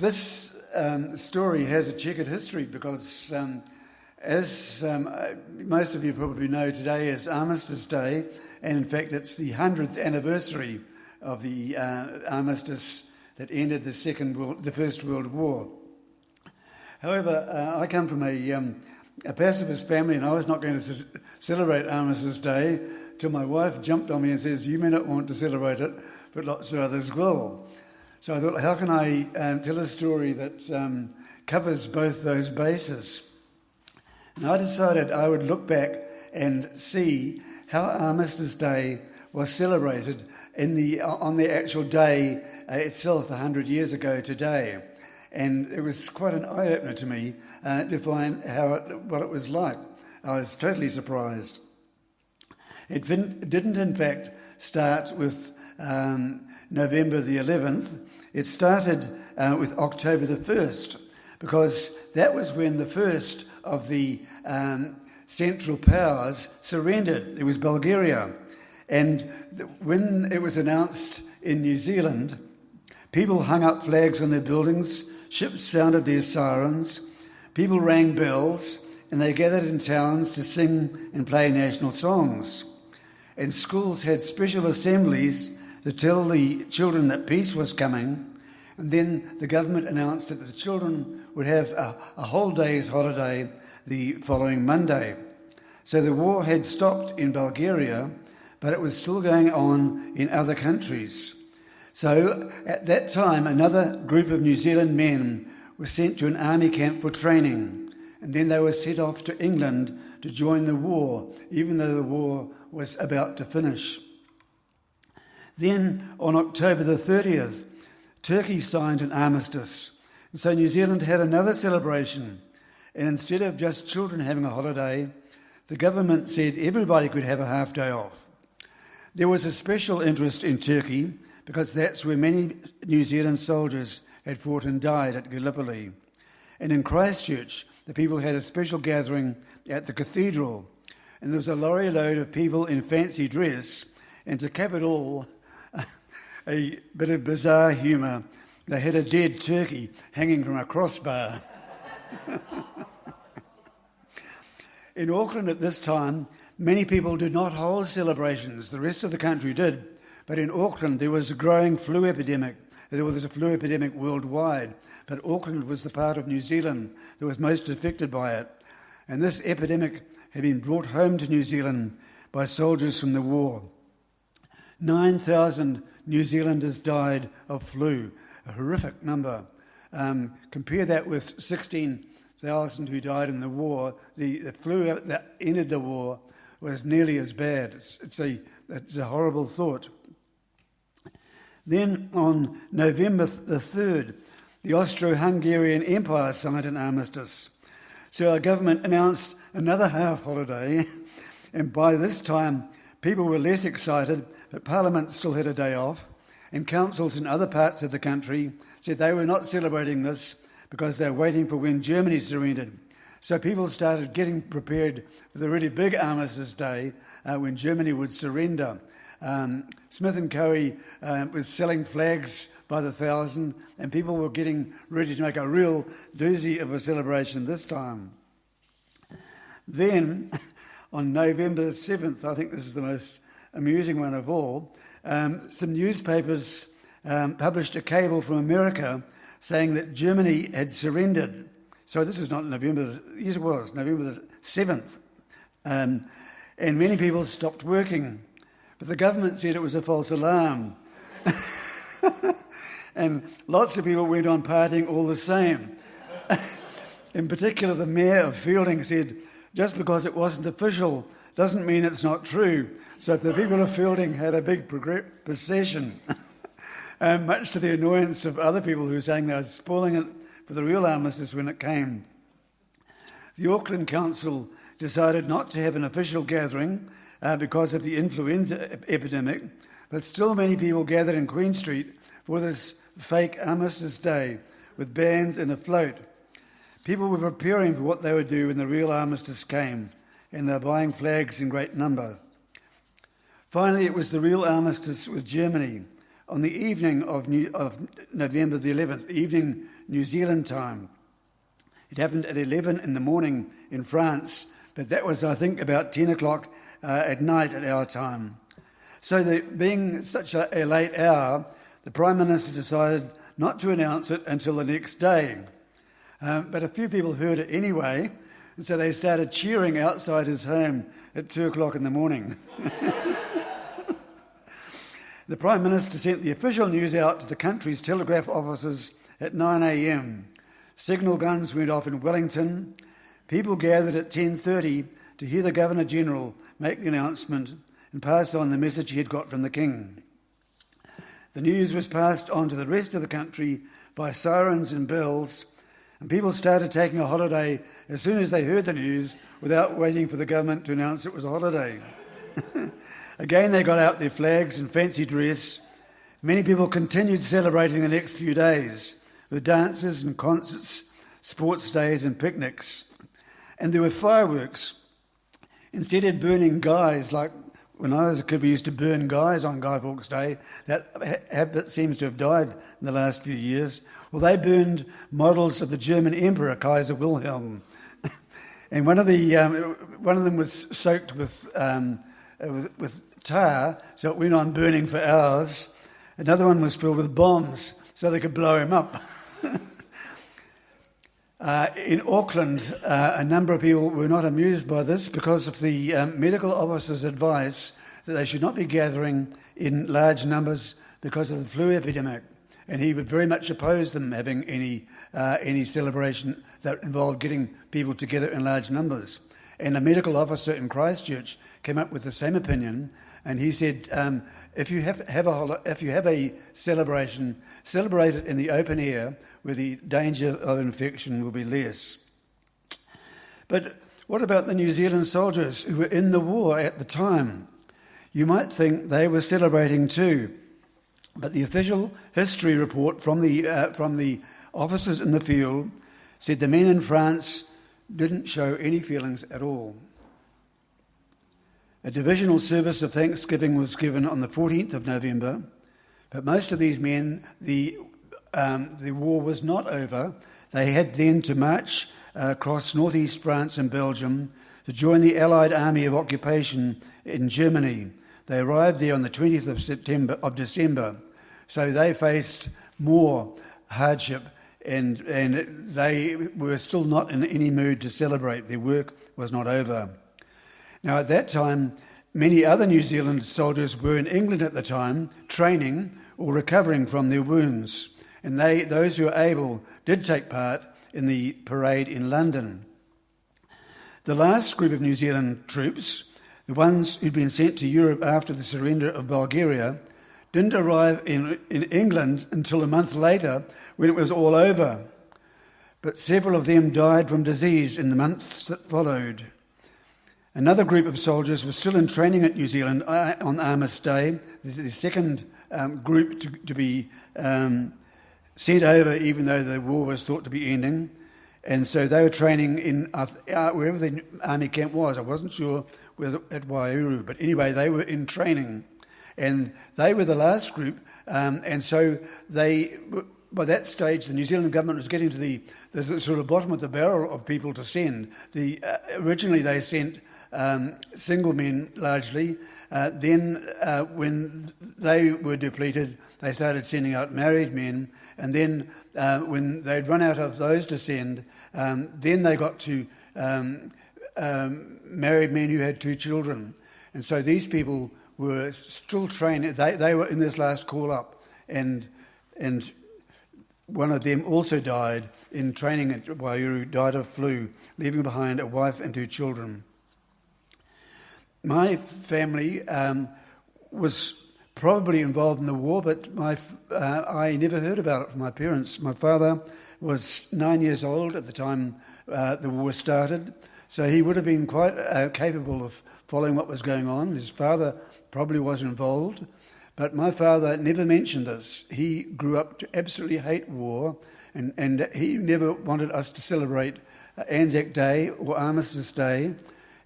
This story has a checkered history because, as most of you probably know, today is Armistice Day, and in fact it's the 100th anniversary of the armistice that ended the First World War. However, I come from a pacifist family, and I was not going to celebrate Armistice Day till my wife jumped on me and says, "You may not want to celebrate it, but lots of others will." So I thought, how can I tell a story that covers both those bases? And I decided I would look back and see how Armistice Day was celebrated on the actual day itself 100 years ago today. And it was quite an eye-opener to me to find what it was like. I was totally surprised. It didn't, in fact, start with November the 11th. It started with October the 1st, because that was when the first of the Central Powers surrendered. It was Bulgaria. And when it was announced in New Zealand, people hung up flags on their buildings, ships sounded their sirens, people rang bells, and they gathered in towns to sing and play national songs. And schools had special assemblies to tell the children that peace was coming, and then the government announced that the children would have a whole day's holiday the following Monday. So the war had stopped in Bulgaria, but it was still going on in other countries. So at that time, another group of New Zealand men were sent to an army camp for training, and then they were set off to England to join the war, even though the war was about to finish. Then, on October the 30th, Turkey signed an armistice. And so New Zealand had another celebration. And instead of just children having a holiday, the government said everybody could have a half day off. There was a special interest in Turkey because that's where many New Zealand soldiers had fought and died at Gallipoli. And in Christchurch, the people had a special gathering at the cathedral. And there was a lorry load of people in fancy dress. And to cap it all, a bit of bizarre humour, they had a dead turkey hanging from a crossbar. In Auckland at this time, many people did not hold celebrations. The rest of the country did. But in Auckland, there was a growing flu epidemic. There was a flu epidemic worldwide. But Auckland was the part of New Zealand that was most affected by it. And this epidemic had been brought home to New Zealand by soldiers from the war. 9,000 New Zealanders died of flu, a horrific number. Compare that with 16,000 who died in the war. The flu that ended the war was nearly as bad. It's a horrible thought. Then on November the 3rd, the Austro-Hungarian Empire signed an armistice. So our government announced another half holiday, and by this time people were less excited, but Parliament still had a day off, and councils in other parts of the country said they were not celebrating this because they were waiting for when Germany surrendered. So people started getting prepared for the really big Armistice Day when Germany would surrender. Smith & Co. was selling flags by the thousand, and people were getting ready to make a real doozy of a celebration this time. Then, on November 7th, I think this is the most amusing one of all, some newspapers published a cable from America saying that Germany had surrendered. So this was not November, yes it was, November the 7th. And many people stopped working. But the government said it was a false alarm. And lots of people went on partying all the same. In particular, the mayor of Fielding said, just because it wasn't official doesn't mean it's not true. So the people of Fielding had a big procession, much to the annoyance of other people who were saying they were spoiling it for the real armistice when it came. The Auckland Council decided not to have an official gathering because of the influenza epidemic, but still many people gathered in Queen Street for this fake Armistice Day with bands and a float. People were preparing for what they would do when the real armistice came, and they were buying flags in great number. Finally, it was the real armistice with Germany on the evening of November the 11th, evening New Zealand time. It happened at 11 in the morning in France, but that was, I think, about 10 o'clock at night at our time. So being such a late hour, the Prime Minister decided not to announce it until the next day. But a few people heard it anyway, and so they started cheering outside his home at 2 o'clock in the morning. The Prime Minister sent the official news out to the country's telegraph offices at 9 a.m. Signal guns went off in Wellington. People gathered at 10:30 to hear the Governor-General make the announcement and pass on the message he had got from the King. The news was passed on to the rest of the country by sirens and bells, and people started taking a holiday as soon as they heard the news without waiting for the government to announce it was a holiday. Again, they got out their flags and fancy dress. Many people continued celebrating the next few days with dances and concerts, sports days and picnics. And there were fireworks. Instead of burning guys, like when I was a kid we used to burn guys on Guy Fawkes Day, that habit seems to have died in the last few years. Well, they burned models of the German Emperor, Kaiser Wilhelm. And one of them was soaked with tar, so it went on burning for hours. Another one was filled with bombs, so they could blow him up. In Auckland, a number of people were not amused by this because of the medical officer's advice that they should not be gathering in large numbers because of the flu epidemic. And he would very much oppose them having any celebration that involved getting people together in large numbers. And a medical officer in Christchurch came up with the same opinion, and he said, if you have a celebration, celebrate it in the open air where the danger of infection will be less. But what about the New Zealand soldiers who were in the war at the time? You might think they were celebrating too, but the official history report from the officers in the field said the men in France didn't show any feelings at all. A divisional service of thanksgiving was given on the 14th of November, but most of these men, the war was not over. They had then to march across northeast France and Belgium to join the Allied Army of Occupation in Germany. They arrived there on the 20th of December, so they faced more hardship, and they were still not in any mood to celebrate. Their work was not over. Now, at that time, many other New Zealand soldiers were in England at the time, training or recovering from their wounds. And those who were able did take part in the parade in London. The last group of New Zealand troops, the ones who'd been sent to Europe after the surrender of Bulgaria, didn't arrive in England until a month later when it was all over. But several of them died from disease in the months that followed. Another group of soldiers was still in training at New Zealand on Armistice Day, the second group to be sent over, even though the war was thought to be ending. And so they were training in wherever the army camp was. I wasn't sure whether at Waiouru, but anyway, they were in training. And they were the last group, and so by that stage, the New Zealand government was getting to the sort of bottom of the barrel of people to send. Originally, they sent single men largely. Then, when they were depleted, they started sending out married men. And then, when they'd run out of those to send, then they got to married men who had 2 children. And so these people were still training. They were in this last call up, and one of them also died in training at Waiouru, died of flu, leaving behind a wife and 2 children. My family was probably involved in the war, but I never heard about it from my parents. My father was 9 years old at the time the war started, so he would have been quite capable of following what was going on. His father probably was involved, but my father never mentioned this. He grew up to absolutely hate war, and he never wanted us to celebrate Anzac Day or Armistice Day.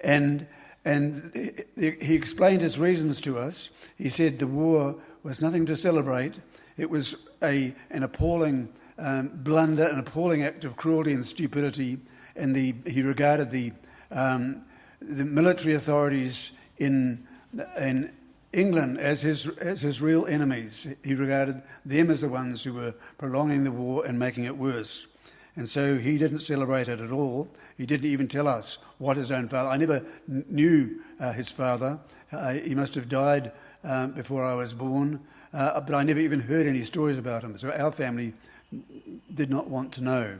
And And he explained his reasons to us. He said the war was nothing to celebrate. It was an appalling blunder, an appalling act of cruelty and stupidity. And he regarded the military authorities in England as his real enemies. He regarded them as the ones who were prolonging the war and making it worse. And so he didn't celebrate it at all. He didn't even tell us what his own father... I never knew his father. He must have died before I was born. But I never even heard any stories about him. So our family did not want to know.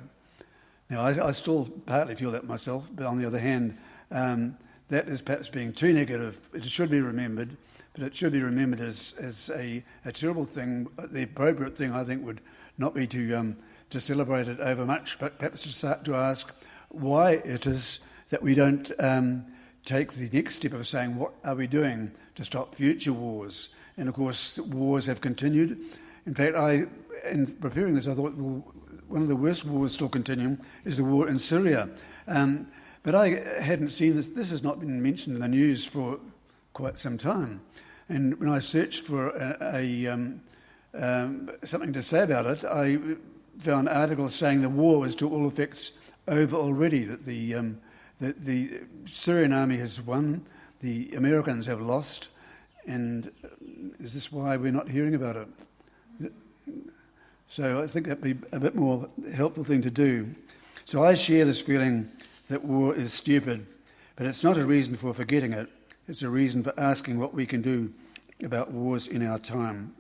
Now, I still partly feel that myself. But on the other hand, that is perhaps being too negative. It should be remembered. But it should be remembered as a terrible thing. The appropriate thing, I think, would not be to celebrate it over much, but perhaps to start to ask why it is that we don't take the next step of saying, what are we doing to stop future wars? And of course, wars have continued. In fact, in preparing this, I thought, well, one of the worst wars still continuing is the war in Syria. But I hadn't seen this. This has not been mentioned in the news for quite some time. And when I searched for something to say about it, I found articles saying the war was to all effects over already, that the Syrian army has won, the Americans have lost, and is this why we're not hearing about it? So I think that'd be a bit more helpful thing to do. So I share this feeling that war is stupid, but it's not a reason for forgetting it. It's a reason for asking what we can do about wars in our time.